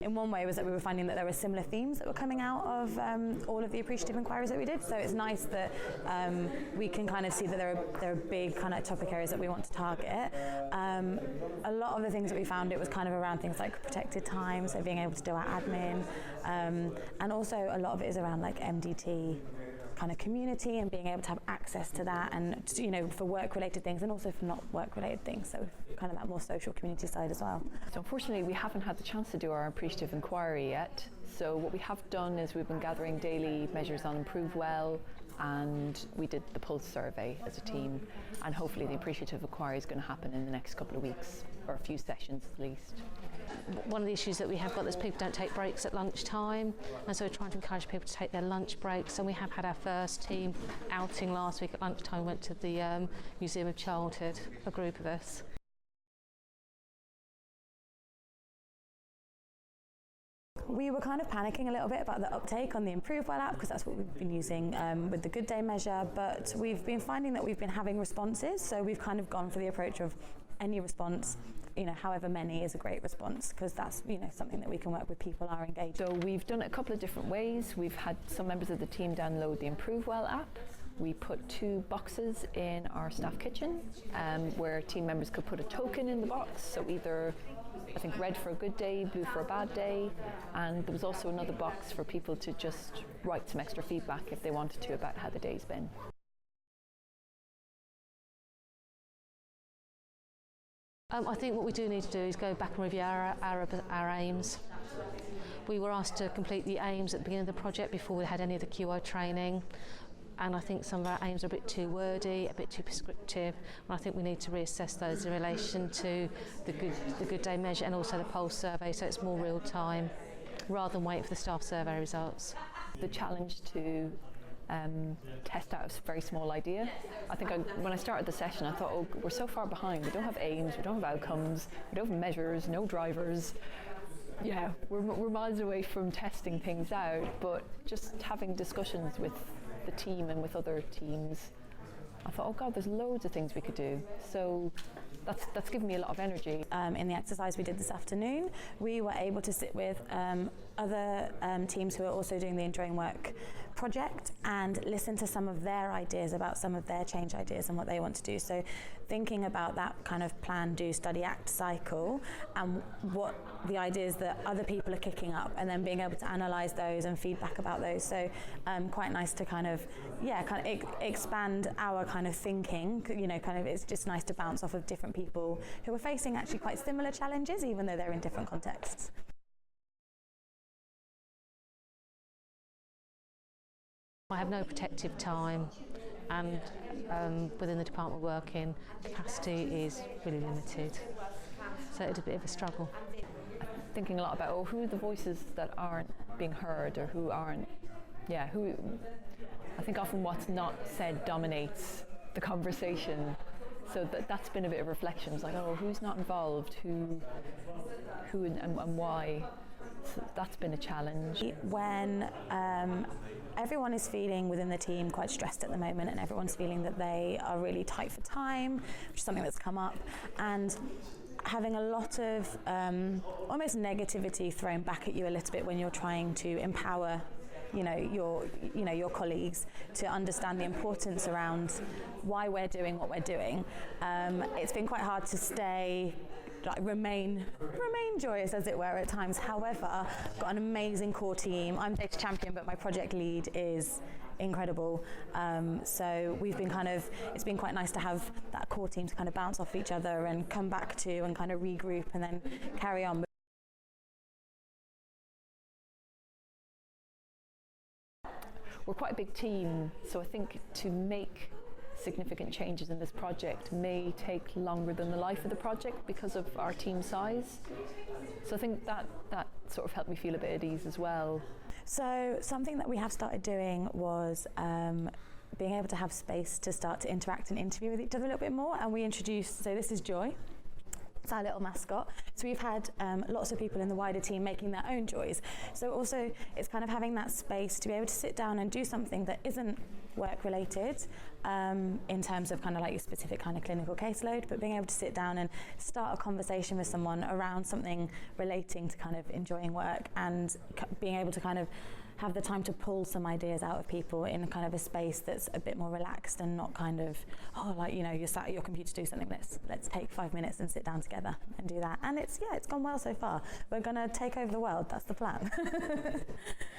In one way was that we were finding that there were similar themes that were coming out of all of the appreciative inquiries that we did. So it's nice that we can kind of see that there are big kind of topic areas that we want to target. A lot of the things that we found, it was kind of around things like protected time, so being able to do our admin, and also a lot of it is around like MDT kind of community and being able to have access to that, and for work related things and also for not work related things, so kind of that more social community side as well. So unfortunately we haven't had the chance to do our appreciative inquiry yet, so what we have done is we've been gathering daily measures on Improve Well, and we did the pulse survey as a team, and hopefully the appreciative inquiry is going to happen in the next couple of weeks, or a few sessions at least. One of the issues that we have got is people don't take breaks at lunchtime, and so we're trying to encourage people to take their lunch breaks, and we have had our first team outing last week at lunchtime. Went to the Museum of Childhood, a group of us. We were kind of panicking a little bit about the uptake on the Improve Well app, because that's what we've been using with the Good Day measure, but we've been finding that we've been having responses, so we've kind of gone for the approach of any response, however many is a great response, because that's something that we can work with, people are engaged. So we've done it a couple of different ways. We've had some members of the team download the Improve Well app. We put 2 boxes in our staff kitchen where team members could put a token in the box, so either I think red for a good day, blue for a bad day, and there was also another box for people to just write some extra feedback if they wanted to about how the day's been. I think what we do need to do is go back and review our aims. We were asked to complete the aims at the beginning of the project before we had any of the QI training, and I think some of our aims are a bit too wordy, a bit too prescriptive, and I think we need to reassess those in relation to the Good Day measure and also the pulse survey, so it's more real time, rather than wait for the staff survey results. The challenge to test out a very small idea. I think when I started the session I thought, oh, we're so far behind, we don't have aims, we don't have outcomes, we don't have measures, no drivers. Yeah, we're miles away from testing things out, but just having discussions with the team and with other teams, I thought, oh God, there's loads of things we could do. So that's given me a lot of energy. In the exercise we did this afternoon, we were able to sit with other teams who are also doing the Enjoying Work project and listen to some of their ideas about some of their change ideas and what they want to do. So thinking about that kind of plan, do, study, act cycle, and what the ideas that other people are kicking up, and then being able to analyse those and feedback about those. So quite nice to kind of expand our kind of thinking. It's just nice to bounce off of different people who are facing actually quite similar challenges, even though they're in different contexts. I have no protective time, and within the department we work in, capacity is really limited, so it's a bit of a struggle. Thinking a lot about who are the voices that aren't being heard, or who aren't, I think often what's not said dominates the conversation, so that's been a bit of reflection. It's like, who's not involved, who and why. So that's been a challenge. When everyone is feeling within the team quite stressed at the moment, and everyone's feeling that they are really tight for time, which is something that's come up, and having a lot of almost negativity thrown back at you a little bit when you're trying to empower your colleagues to understand the importance around why we're doing what we're doing. It's been quite hard to remain joyous, as it were, at times. However, I've got an amazing core team. I'm data champion, but my project lead is incredible. So we've been it's been quite nice to have that core team to kind of bounce off each other and come back to and kind of regroup and then carry on. We're quite a big team, so I think to make significant changes in this project may take longer than the life of the project because of our team size. So I think that sort of helped me feel a bit at ease as well. So something that we have started doing was being able to have space to start to interact and interview with each other a little bit more, and we introduced, so this is Joy. It's our little mascot. So we've had lots of people in the wider team making their own joys. So also it's kind of having that space to be able to sit down and do something that isn't work related in terms of kind of like your specific kind of clinical caseload, but being able to sit down and start a conversation with someone around something relating to kind of enjoying work, and being able to kind of have the time to pull some ideas out of people in kind of a space that's a bit more relaxed and not kind of, oh, like, you know, you're sat at your computer to do something, let's take 5 minutes and sit down together and do that. And it's gone well so far. We're going to take over the world, that's the plan.